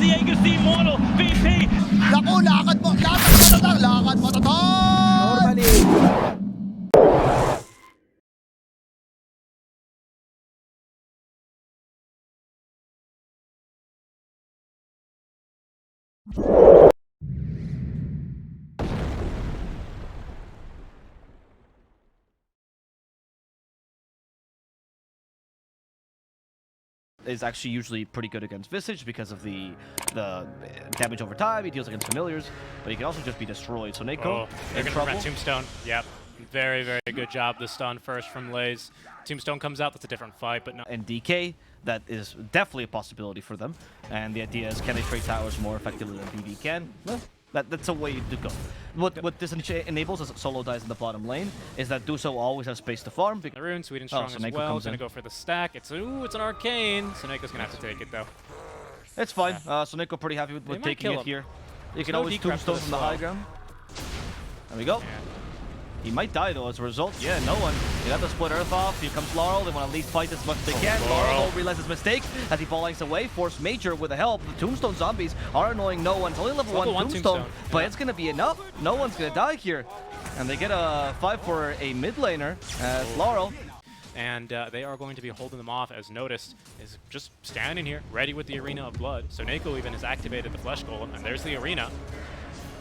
Diego's the immortal VP. Naku, lakad mo tatang, lakad mo tatang! Normally. Is actually usually pretty good against Visage because of the damage over time. He deals against familiars, but he can also just be destroyed. So Neko, they're in going to prevent Tombstone. Yep. Very, very good job. The stun first from Lays. Tombstone comes out. That's a different fight, but no. And DK, that is definitely a possibility for them. And the idea is, can they trade towers more effectively than BB can? Well, that's a way to go. What this enables as Solo dies in the bottom lane is that Duso always has space to farm. The rune, Sweden strong as Neko well. comes Gonna in. go for the stack. It's an arcane. So Neko's gonna have to take it though. It's fine. So Neko pretty happy with taking it here. You can no always decrep Tombstone for from the this high well. ground. There we go. Yeah. He might die though as a result. Yeah, no one. They got the split earth off. Here comes Laurel. They want to at least fight as much as they can. Laurel don't realize his mistake as he ball lines away. Force Major with the help. The Tombstone zombies are annoying no one. It's only level 1 Tombstone, but it's going to be enough. No one's going to die here. And they get a 5 for a mid laner as Laurel. And they are going to be holding them off as Natus is just standing here, ready with the Arena of Blood. So Neko even has activated the Flesh Golem, and there's the Arena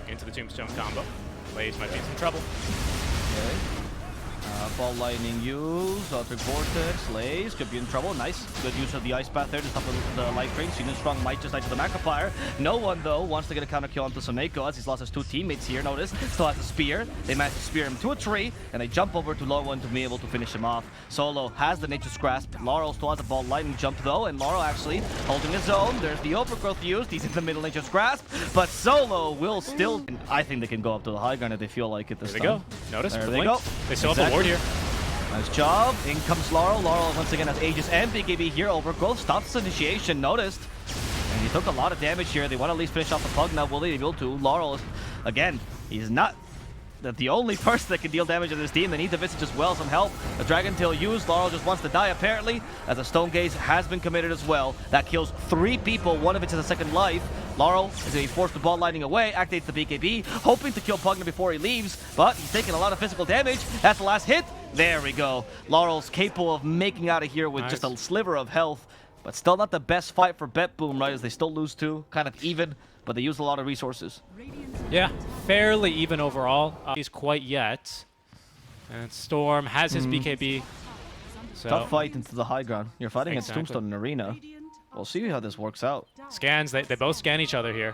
into the Tombstone combo. Lays might be in some trouble. Okay. Ball lightning used, Electric Vortex, Lays, could be in trouble. Nice, good use of the Ice Path there to stop the life drain. seeknstrike might just die to the Macrophire. No one, though, wants to get a counter kill onto Soneko as he's lost his 2 teammates here. Notice, still has a spear. They manage to spear him to a tree, and they jump over to low one to be able to finish him off. Solo has the Nature's Grasp. Laurel still has a ball lightning jump, though, and Laurel actually holding his own. There's the Overgrowth used. He's in the middle Nature's Grasp, but Solo will still... I think they can go up to the high ground if they feel like it this There time. they go. Notice, There for they Blink. go. They still have a ward here. Nice job. In comes Laurel. Laurel once again has Aegis and BKB here. Overgrowth stops the initiation. Noticed. And he took a lot of damage here. They want to at least finish off the pug now. Will they be able to? Laurel, again, he's not the only person that can deal damage to this team. They need the Visage as well, some help. The Dragon Tail used. Laurel just wants to die apparently, as a Stone Gaze has been committed as well. That kills 3 people. One of it is a second life. Laurel is going to be forced to ball lightning away, activates the BKB, hoping to kill Pugna before he leaves, but he's taking a lot of physical damage. That's the last hit. There we go. Laurel's capable of making out of here with just a sliver of health, but still not the best fight for BetBoom, right, as they still lose 2, kind of even, but they use a lot of resources. Yeah, fairly even overall. He's quite yet. And Storm has his BKB. So Tough fight into the high ground. You're fighting against Tombstone in Arena. We'll see how this works out. Scans, they both scan each other here.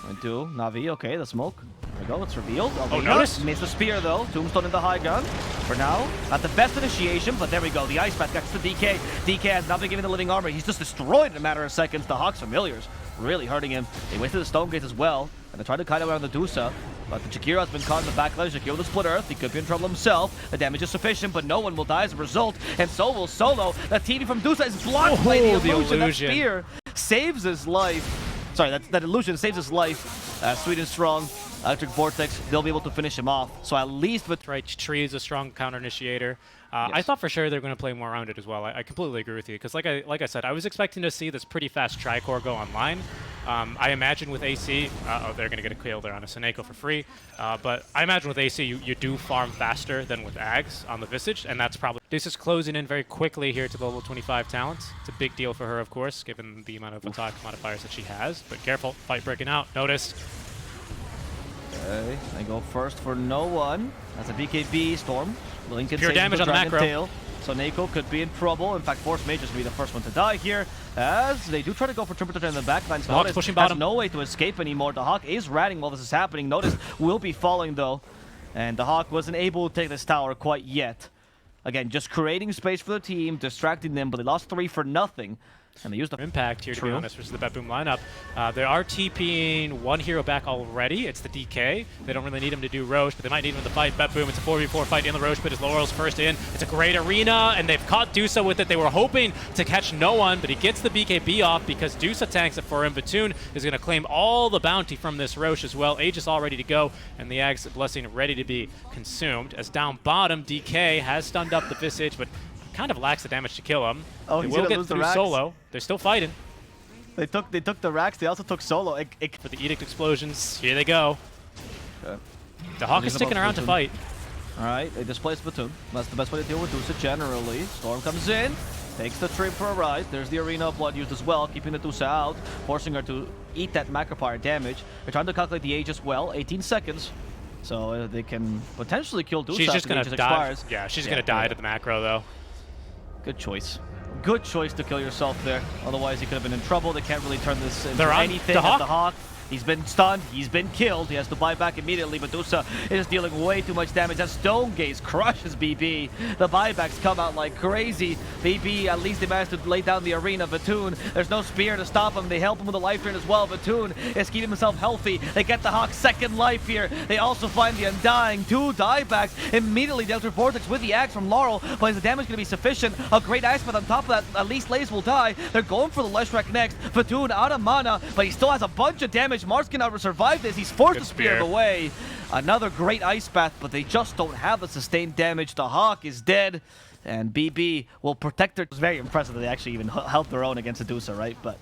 I do. Navi, okay, the smoke. There we go, it's revealed. Oh, notice? Missed the spear though. Tombstone in the high ground. For now, not the best initiation, but there we go. The Ice Path gets to DK. DK has not been given the living armor. He's just destroyed in a matter of seconds. The Hawk's familiars really hurting him. They wasted the Stone Gates as well, and they tried to kite around the Dusa. But the Jakiro has been caught in the back ledge. Jakiro with the split earth. He could be in trouble himself. The damage is sufficient, but no one will die as a result. And so will Solo. The TV from Dusa is blocked by the illusion. That spear saves his life. Sorry, that illusion saves his life. Sweden strong. Electric Vortex, they'll be able to finish him off. So at least with... Right, Tree is a strong counter initiator. Yes. I thought for sure they're going to play more around it as well. I completely agree with you, because like I said, I was expecting to see this pretty fast Tricore go online. I imagine with AC, they're going to get a kill there on a Soneko for free. But I imagine with AC, you do farm faster than with Ags on the Visage, and that's probably... This is closing in very quickly here to the level 25 talents. It's a big deal for her, of course, given the amount of attack modifiers that she has. But careful, fight breaking out. Notice. Okay, they go first for no one. That's a BKB Storm. Lincoln Pure damage on the macro. Tail. So Neko could be in trouble. In fact, Force Mage's going to be the first one to die here, as they do try to go for Triple in the backline. The Hawk's pushing bottom. Has no way to escape anymore. The Hawk is ratting while this is happening. Notice will be falling though, and the Hawk wasn't able to take this tower quite yet. Again, just creating space for the team, distracting them, but they lost 3 for nothing. And they used the impact here, to be honest, versus the BetBoom lineup. They are TPing one hero back already. It's the DK. They don't really need him to do Roche, but they might need him in the fight. BetBoom, it's a 4v4 fight in the Roche pit as Laurel's first in. It's a great arena, and they've caught Dusa with it. They were hoping to catch no one, but he gets the BKB off because Dusa tanks it for him. Vatoon is going to claim all the bounty from this Roche as well. Aegis all ready to go, and the Ag's Blessing ready to be consumed. As down bottom, DK has stunned up the Visage, but kind of lacks the damage to kill him. Oh, they he's will gonna get lose the through racks. Solo. They're still fighting. They took the racks. They also took solo. For the Edict explosions, here they go. Okay. The Hawk is sticking around to fight. All right, they displace Platoon. That's the best way to deal with Dusa generally. Storm comes in, takes the trip for a ride. There's the Arena of Blood used as well, keeping the Dusa out, forcing her to eat that Macropyre damage. They're trying to calculate the age as well, 18 seconds. So they can potentially kill Dusa. She's just going to die. Expires. Yeah, she's going to die to the macro, though. Good choice. Good choice to kill yourself there. Otherwise, you could have been in trouble. They can't really turn this into anything. The Hawk. He's been stunned. He's been killed. He has to buy back immediately. But Dusa is dealing way too much damage. That Stone Gaze crushes BB. The buybacks come out like crazy. BB, at least they managed to lay down the Arena. Vatoon, there's no spear to stop him. They help him with a life drain as well. Vatoon is keeping himself healthy. They get the Hawk's second life here. They also find the Undying. 2 diebacks. Immediately the Outer Vortex with the axe from Laurel. But is the damage going to be sufficient? A great Ice Path on top of that. At least Lays will die. They're going for the Leshrac next. Vatoon out of mana, but he still has a bunch of damage. Mars cannot survive this. He's forced to spear away. Another great Ice Path, but they just don't have the sustained damage. The Hawk is dead, and BB will protect her. It was very impressive that they actually even held their own against Adusa, right? But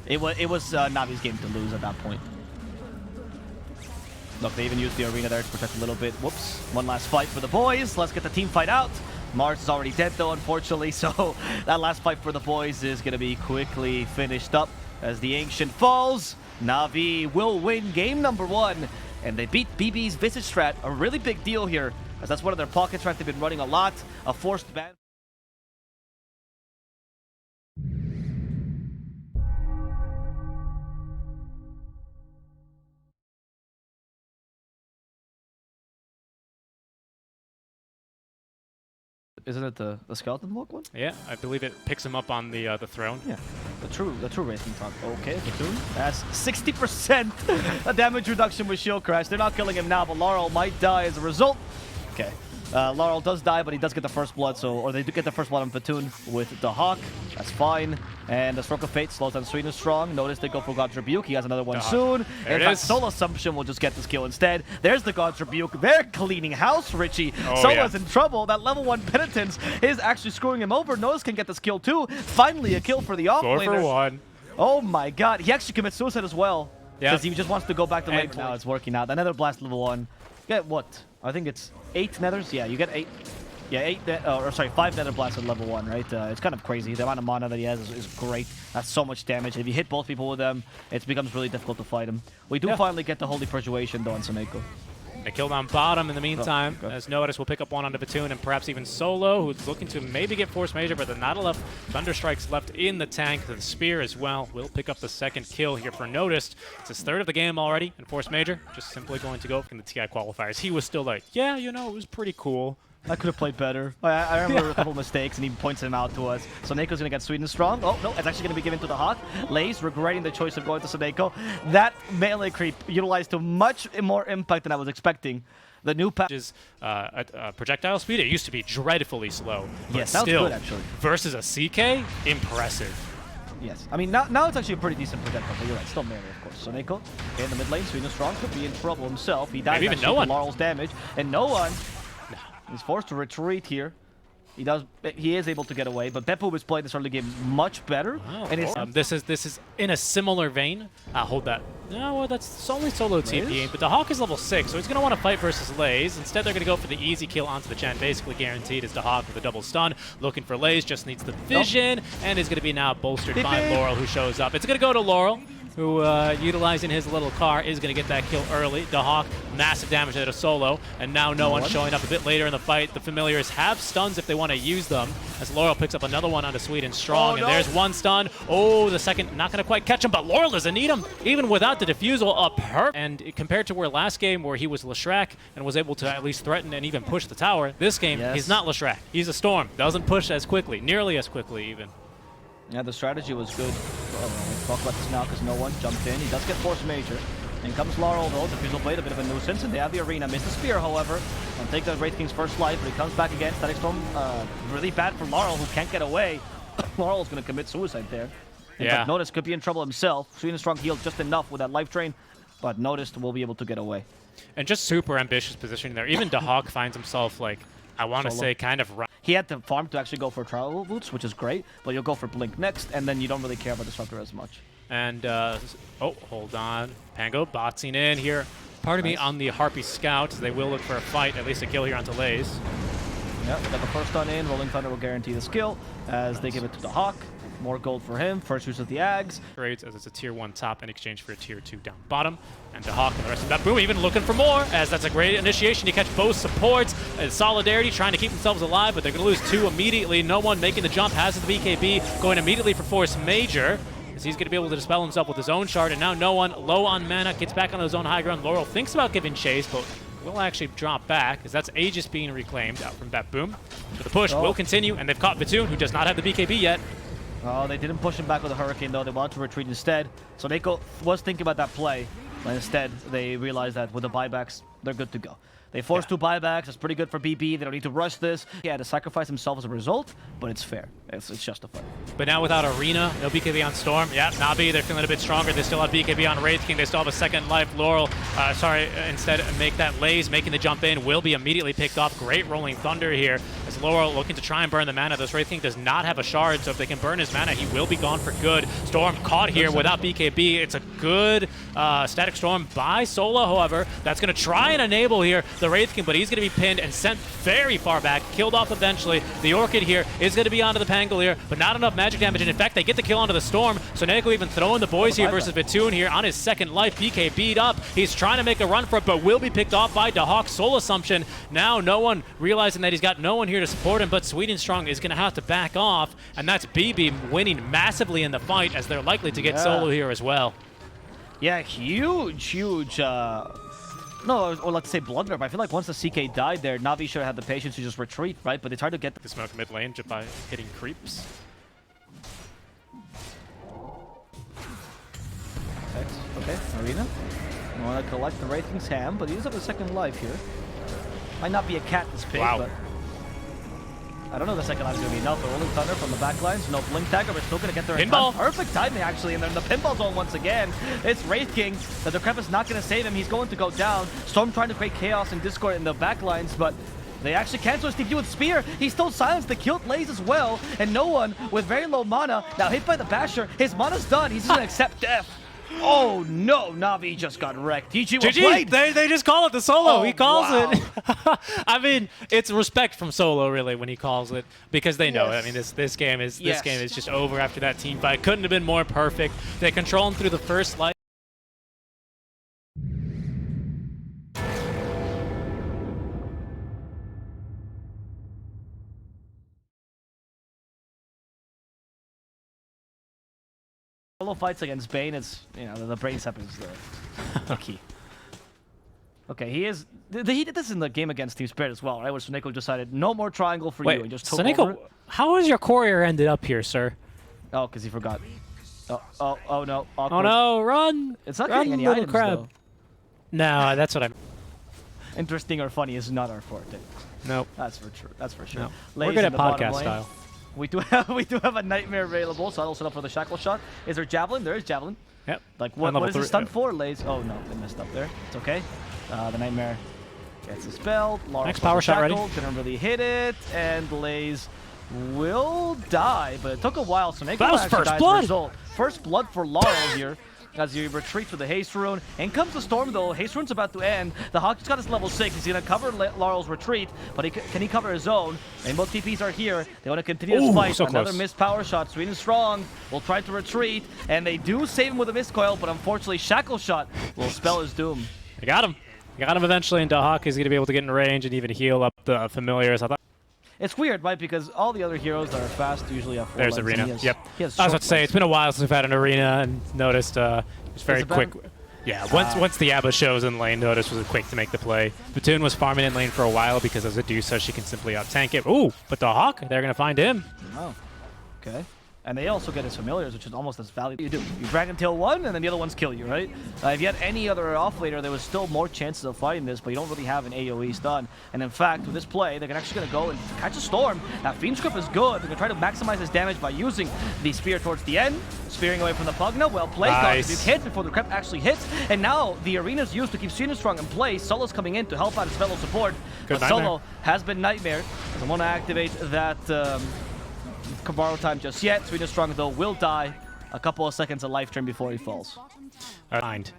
it was Navi's game to lose at that point. Look, they even used the Arena there to protect a little bit. Whoops. One last fight for the boys. Let's get the team fight out. Mars is already dead, though, unfortunately, so that last fight for the boys is going to be quickly finished up as the Ancient falls. Navi will win game number 1, and they beat BB's Visage strat. A really big deal here, as that's one of their pocket strats they've been running a lot. A forced ban. Isn't it the skeleton walk one? Yeah, I believe it picks him up on the throne. Yeah, the true racing talk. Okay, Platoon. That's 60% damage reduction with Shield Crash. They're not killing him now, but Laurel might die as a result. Okay. Laurel does die, but he does get the first blood, or they do get the first blood on Platoon with the Hawk. That's fine. And the Stroke of Fate slows down Sweetness Strong. Notice they go for God's Rebuke. He has another one soon. In fact, Soul Assumption will just get this kill instead. There's the God's Rebuke. They're cleaning house, Richie. Sola's in trouble. That level 1 Penitence is actually screwing him over. Notice can get this kill too. Finally, a kill for the offlaner. 4 for 1. Oh my god. He actually commits suicide as well. Yeah. Because he just wants to go back to lane. Now it's working out. Another Blast level 1. Get what? I think it's 8 nethers. Yeah, you get 8. Yeah, 5 nether blasts at level 1, right? It's kind of crazy. The amount of mana that he has is great. That's so much damage. If you hit both people with them, it becomes really difficult to fight him. We do finally get the Holy Persuasion, though, on Soneko. They killed on bottom in the meantime, as Natus will pick up one onto Platoon and perhaps even Solo, who's looking to maybe get Force Major, but there's not enough Thunder Strikes left in the tank. The Spear as well will pick up the second kill here for Natus. It's his 3rd of the game already, and Force Major just simply going to go in the TI qualifiers. He was still like, yeah, you know, it was pretty cool. I could have played better. I remember a couple mistakes, and he points them out to us. Soneko's going to get Sweet and Strong. Oh, no, it's actually going to be given to the Hawk. Lays regretting the choice of going to Soneko. That melee creep utilized to much more impact than I was expecting. The new patch is projectile speed. It used to be dreadfully slow. Yes, that was good, actually. Versus a CK, impressive. Yes. I mean, now it's actually a pretty decent projectile, but you're right. Still melee, of course. Soneko in the mid lane. Sweet and Strong could be in trouble himself. He dies even no one. Laurel's damage. And no one... He's forced to retreat here. He is able to get away, but BetBoom is playing this early game much better. Wow. And this is in a similar vein. Hold that. No, well, that's only solo TPing, but the Hawk is level 6, so he's going to want to fight versus Lays. Instead, they're going to go for the easy kill onto the Chen. Basically guaranteed is the Hawk with a double stun. Looking for Lays, just needs the vision, and is going to be now bolstered by Laurel, who shows up. It's going to go to Laurel, who, utilizing his little car, is going to get that kill early. The Hawk, massive damage at a solo, and now no one showing up a bit later in the fight. The Familiars have stuns if they want to use them, as Laurel picks up another one onto Sweet and Strong, and there's one stun. Oh, the second not going to quite catch him, but Laurel doesn't need him, even without the defusal up her. And compared to where last game, where he was Leshrac and was able to at least threaten and even push the tower, this game, he's not Leshrac. He's a Storm. Doesn't push as quickly, nearly as quickly even. Yeah, the strategy was good. We'll talk about this now because no one jumped in. He does get Force Major. In comes Laurel, though. Defusal Blade, a bit of a nuisance, and they have the Arena. Missed the Spear, however. Don't take the Wraith King's first life, but he comes back again. Static Storm, really bad for Laurel, who can't get away. Laurel's going to commit suicide there. In fact, Natus could be in trouble himself. Sweet and Strong healed just enough with that life drain, but Natus will be able to get away. And just super ambitious positioning there. Even Dahawk finds himself, like, I want to say, kind of run. He had to farm to actually go for Trial Boots, which is great, but you'll go for Blink next, and then you don't really care about Disruptor as much. And, oh, hold on. Pango boxing in here. Part of me on the Harpy Scout. They will look for a fight, at least a kill here on Lays. Yeah, we got the first stun in. Rolling Thunder will guarantee the skill as they give it to the Hawk. More gold for him. First use of the Ags. Trades as it's a tier 1 top in exchange for a tier 2 down bottom. And the Hawk and the rest of BetBoom even looking for more, as that's a great initiation to catch both supports. And Solidarity trying to keep themselves alive, but they're going to lose 2 immediately. No one making the jump has the BKB going immediately for Force Major, as he's going to be able to dispel himself with his own shard. And now no one low on mana gets back on his own high ground. Laurel thinks about giving chase, but will actually drop back, as that's Aegis being reclaimed out from BetBoom. So the push will continue, and they've caught Batoon, who does not have the BKB yet. Oh, they didn't push him back with a Hurricane, though. They wanted to retreat instead. So Neko was thinking about that play, but instead they realized that with the buybacks, they're good to go. They forced 2 buybacks. That's pretty good for BB. They don't need to rush this. He had to sacrifice himself as a result, but it's fair. It's justified. But now without Arena, no BKB on Storm. Yeah, Navi, they're feeling a bit stronger. They still have BKB on Wraith King. They still have a second life. Laurel, instead make that Lays, making the jump in, will be immediately picked off. Great Rolling Thunder here, as Laurel looking to try and burn the mana. This Wraith King does not have a shard, so if they can burn his mana, he will be gone for good. Storm caught here without BKB. It's a good static Storm by Solo, however. That's going to try and enable here the Wraith King, but he's going to be pinned and sent very far back, killed off eventually. The Orchid here is going to be onto the Pangolier, but not enough magic damage, and in fact, they get the kill onto the Storm. So Neko even throwing the boys here versus Batoon here on his second life. BK beat up. He's trying to make a run for it, but will be picked off by Dahawk. Soul Assumption. Now no one realizing that he's got no one here to support him, but Sweet and Strong is going to have to back off, and that's BB winning massively in the fight, as they're likely to get Solo here as well. Yeah, huge. No, or let's say blunder. But I feel like once the CK died there, Navi should have had the patience to just retreat, right? But they tried to get the smoke mid lane just by hitting creeps. Okay, Arena. I want to collect the Wraith King's ham, but he does have a second life here. Might not be a cat this big, but I don't know if the second life is going to be enough. The Rolling Thunder from the backlines. No Blink Dagger, but still going to get there in time. Perfect timing, actually, and they're in the pinball zone once again. It's Wraith King. The Decrepit's not going to save him. He's going to go down. Storm trying to create chaos and discord in the backlines, but they actually cancel his TP with Spear. He still silenced the killed Lays as well, and no one with very low mana. Now hit by the Basher. His mana's done. He's just going to accept death. Oh no, Navi just got wrecked. GG, they just call it the Solo. He calls it. I mean, it's respect from Solo really when he calls it, because they know it. I mean, this game is just over after that team fight. Couldn't have been more perfect. They control him through the first life. Solo fights against Bane, it's, you know, the brain step is the key. Okay, he did this in the game against Team Spirit as well, right? Where Soneko decided no more triangle for you and just took over. How has your courier ended up here, sir? Oh, because he forgot. Oh no. Awkward. Oh no, run! It's not getting any items, though. No, that's what I'm... Interesting or funny is not our forte. Nope. That's for sure. No. We're good at podcast style. We do have a Nightmare available, so I'll set up for the Shackle Shot. Is there Javelin? There is Javelin. Yep. Like, what is it stun for? Lays. Oh, no. They messed up there. It's okay. The Nightmare gets dispelled. Next power shot ready. Didn't really hit it. And Lays will die, but it took a while, so Neko that was first blood. First blood for Laurel here. As you retreat to the Haste Rune. In comes the Storm, though. Haste Rune's about to end. The Hawk just got his level 6. He's going to cover Laurel's retreat, but can he cover his own? Rainbow TPs are here. They want to continue this fight. So another close. missed power shot. Sweet and Strong will try to retreat, and they do save him with a missed coil, but unfortunately, Shackle Shot will spell his doom. They got him. Got him eventually, and Dahawk is going to be able to get in range and even heal up the familiars. I thought. It's weird, right? Because all the other heroes that are fast usually have 4 There's legs, Arena. Yep. I was about to say, it's been a while since we've had an Arena, and noticed it's very quick. Yeah, once the Abba shows in lane, Notice was quick to make the play. Batoon was farming in lane for a while because as a Medusa, she can simply out-tank it. Ooh, but the Hawk, they're going to find him. Oh, okay. And they also get his familiars, which is almost as valuable. You do. You Dragon Tail one, and then the other ones kill you, right? If you had any other off laner, there was still more chances of fighting this, but you don't really have an AoE stun. And in fact, with this play, they're actually going to go and catch a Storm. Now, Fiend's Grip is good. They're going to try to maximize his damage by using the Spear towards the end. Spearing away from the Pugna. Well played. Nice. You hit before the Crep actually hits. And now the Arena's used to keep Sweet and Strong in place. Solo's coming in to help out his fellow support. Good but Solo has been Nightmare. Doesn't want to activate that... Borrow time just yet. Sweet and Strong, though, will die a couple of seconds of life drain before he falls. Mind.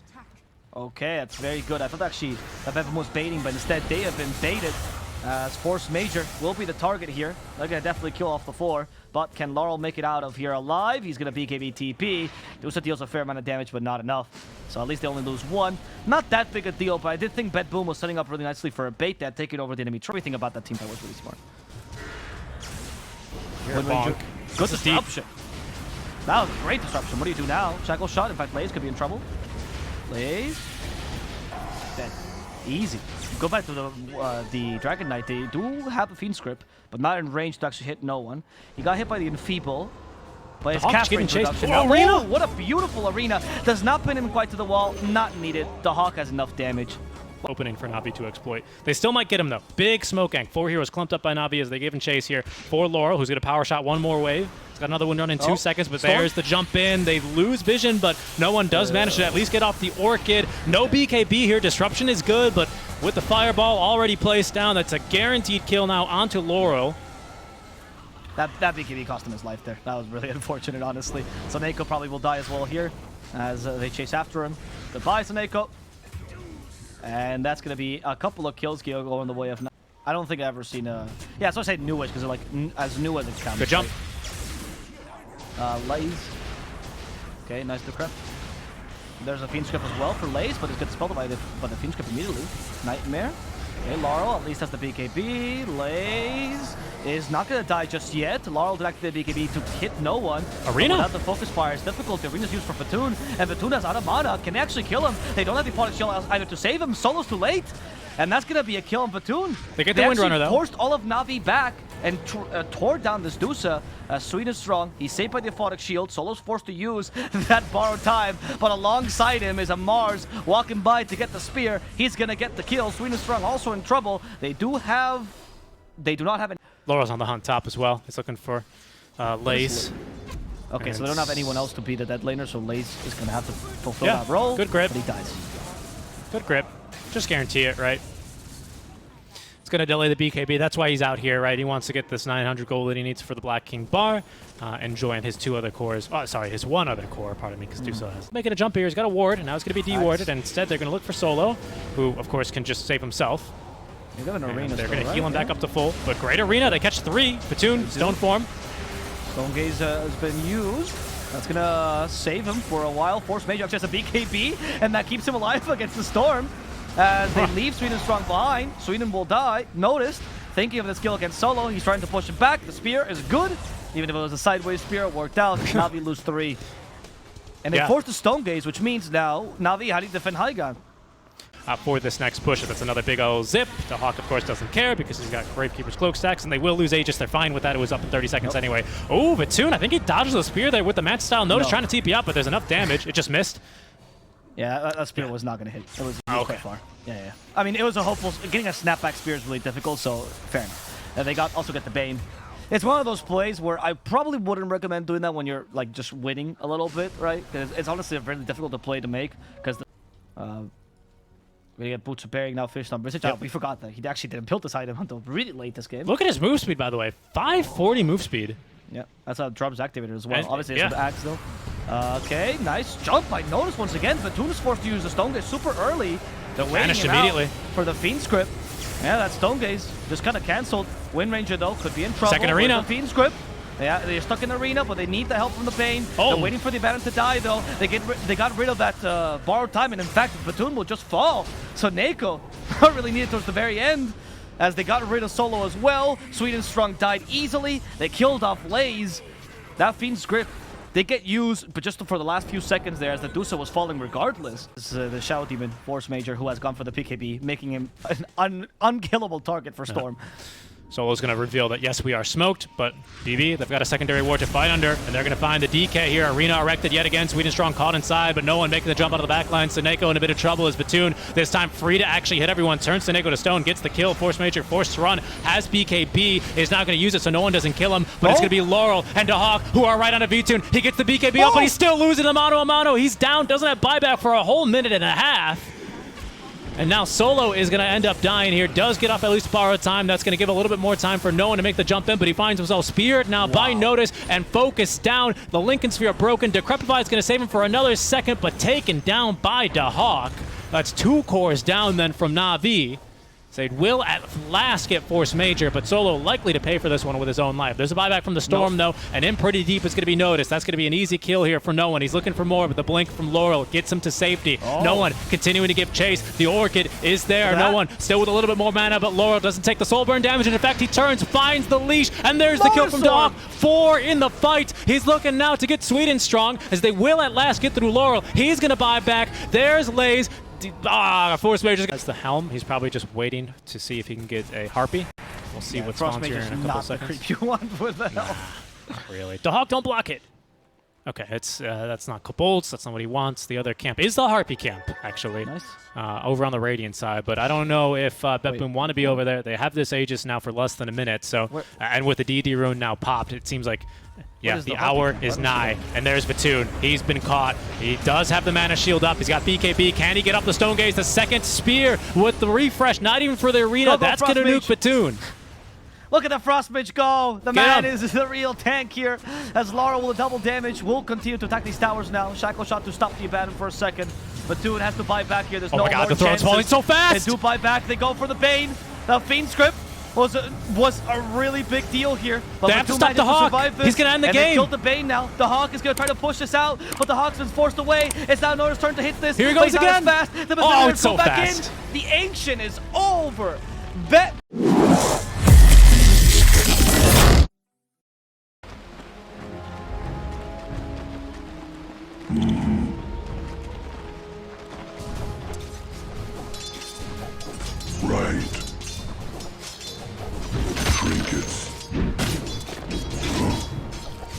Okay, that's very good. I thought actually that BetBoom was baiting, but instead they have been baited. As Force Major will be the target here. They're going to definitely kill off the 4. But can Laurel make it out of here alive? He's going to BKB TP. Dusa deals a fair amount of damage, but not enough. So at least they only lose 1. Not that big a deal, but I did think BetBoom was setting up really nicely for a bait that taking over the enemy. Everything about that team that was really smart. Good disruption. That was a great disruption. What do you do now? Shackle shot. In fact, Lays could be in trouble. Lays. Dead. Easy. Go back to the Dragon Knight. They do have a Fiend Script, but not in range to actually hit no one. He got hit by the Enfeeble. But his cast range reduction. Oh, Arena! What a beautiful Arena. Does not pin him quite to the wall. Not needed. The Hawk has enough damage. Opening for Navi to exploit. They still might get him though. Big smoke gang. 4 heroes clumped up by Navi as they give him chase here for Laurel, who's going to power shot one more wave. He's got another one done in 2 seconds, but there's the jump in. They lose vision, but no one does manage to at least get off the Orchid. No BKB here. Disruption is good, but with the Fireball already placed down, that's a guaranteed kill now onto Laurel. That BKB cost him his life there. That was really unfortunate, honestly. So Neko probably will die as well here as they chase after him. Goodbye, Soneko. And that's going to be a couple of kills going the way of... I don't think I've ever seen a... Yeah, so I say newish because they're like as new as it comes. Good jump. Lays. Okay, nice decrep. There's a Fiend Script as well for Lays, but it gets spelled by the Fiend Script immediately. Nightmare. Okay, Laurel at least has the BKB. Lays is not going to die just yet. Laurel did activate the BKB to hit no one. Arena. Without the focus fire, it's difficult. The Arena's used for Fatoon, and Fatoon has out of mana. Can they actually kill him? They don't have the Product Shell either to save him. Solo's too late. And that's going to be a kill on Fatoon. They get the Windrunner, though. Forced all of Navi back and tore down this Dusa. Sweet and strong. He's saved by the Aphotic Shield. Solo's forced to use that borrowed time. But alongside him is a Mars walking by to get the spear. He's going to get the kill. Sweet and strong also in trouble. They do not have any... Laurel's on the hunt top as well. He's looking for Lays. Okay, so they don't have anyone else to be the dead laner, so Lays is going to have to fulfill that role. Good grip. But he dies. Good grip. Just guarantee it, right? It's going to delay the BKB. That's why he's out here, right? He wants to get this 900 gold that he needs for the Black King bar and join his 2 other cores. Oh, sorry, his 1 other core, pardon me, because Dusa has. Making a jump here. He's got a ward, and now it's going to be dewarded, and instead they're going to look for Solo, who, of course, can just save himself. They're going to heal him back up to full. But great Arena. They catch 3. Fatoon, Stone Form. Stone Gaze has been used. That's going to save him for a while. Force Major actually has a BKB, and that keeps him alive against the Storm. As they leave Sweden strong behind. Sweden will die. Noticed. Thinking of the skill against Solo. He's trying to push him back. The spear is good. Even if it was a sideways spear, it worked out. Navi lose 3. And they force the Stone Gaze, which means now, Navi, how do you defend Haigan? For this next push, that's another big old zip. The Hawk, of course, doesn't care because he's got Gravekeeper's Cloak stacks, and they will lose Aegis. They're fine with that. It was up in 30 seconds anyway. Oh, Fatoon, I think he dodges the spear there with the Mantis style. Notice trying to TP up, but there's enough damage. It just missed. Yeah, that spear was not going to hit. It was quite far. Yeah. I mean, it was a hopeful... Getting a snapback spear is really difficult, so fair enough. And they also get the Bane. It's one of those plays where I probably wouldn't recommend doing that when you're like just winning a little bit, right? Because it's honestly a really difficult to play to make. Because we get Boots of Bearing now, Fish on Brisage. We forgot that he actually didn't build this item until really late this game. Look at his move speed, by the way. 540 move speed. Yeah, that's how Drum's activated as well. And, obviously, it's the axe though. Okay, nice jump. I noticed once again, Fatoon is forced to use the Stone Gaze super early. They're waiting immediately for the Fiend Script. Yeah, that Stone Gaze just kind of cancelled. Wind Ranger though could be in trouble. Second Arena. The Fiend Script. Yeah, they're stuck in the arena, but they need the help from the Bane. They're waiting for the Baron to die though. They got rid of that borrowed time, and in fact, Fatoon will just fall. So Neko really needed towards the very end. As they got rid of Solo as well. Sweet and Strong died easily. They killed off Lays. That Fiend Script, they get used, but just for the last few seconds there as the Dusa was falling regardless. This is the Shadow Demon Force Major who has gone for the PKB, making him an unkillable target for Storm. Solo's going to reveal that, yes, we are smoked, but BB, they've got a secondary ward to fight under, and they're going to find the DK here. Arena erected yet again. Sweden Strong caught inside, but no one making the jump out of the backline. Soneko in a bit of trouble as Batoon, this time free to actually hit everyone. Turns Soneko to stone, gets the kill. Force Major forced to run, has BKB, is not going to use it, so no one doesn't kill him, but it's going to be Laurel and Dahawk who are right on a Vtoon. He gets the BKB off, but he's still losing the mano a mano. He's down, doesn't have buyback for a whole minute and a half. And now Solo is going to end up dying here. Does get off at least borrowed time. That's going to give a little bit more time for no one to make the jump in, but he finds himself speared now by Natus and focused down. The Lincoln Sphere broken. Decrepify is going to save him for another second, but taken down by DeHawk. That's 2 cores down then from Na'Vi. They will at last get Force Major, but Solo likely to pay for this one with his own life. There's a buyback from the Storm, though, and in pretty deep is going to be Natus. That's going to be an easy kill here for no one. He's looking for more, but the blink from Laurel gets him to safety. No one continuing to give chase. The Orchid is there. No one still with a little bit more mana, but Laurel doesn't take the soul burn damage. And in fact, he turns, finds the leash, and there's the kill from DeHawk. 4 in the fight. He's looking now to get Sweden strong, as they will at last get through Laurel. He's going to buy back. There's Lays. Force Major. That's the Helm. He's probably just waiting to see if he can get a Harpy. We'll see what spawns here in a couple seconds. Creep you want with the Helm. Not really. DeHawk, don't block it. Okay, it's that's not Kobolds. That's not what he wants. The other camp is the Harpy camp, actually. Nice. Over on the Radiant side, but I don't know if BetBoom want to be over there. They have this Aegis now for less than a minute, so and with the DD rune now popped, it seems like the hour is nigh. And there's Batoon. He's been caught. He does have the mana shield up. He's got BKB. Can he get up the Stone Gaze? The second spear with the refresh, not even for the arena. That's going to nuke Batoon. Look at the Frost Mage go! The man is the real tank here, as Laurel with double damage will continue to attack these towers now. Shackle shot to stop the Abaddon for a second. Batoon has to buy back here. There's no more chances. The throne's falling so fast! They do buy back. They go for the Bane. The Fiend Script was a really big deal here. But they have to stop DeHawk. He's going to end the game. They killed the Bane now. DeHawk is going to try to push this out, but DeHawk's been forced away. It's now Natus' turn to hit this. Here he goes again. Fast. The It's so fast. In. The Ancient is over. Bet.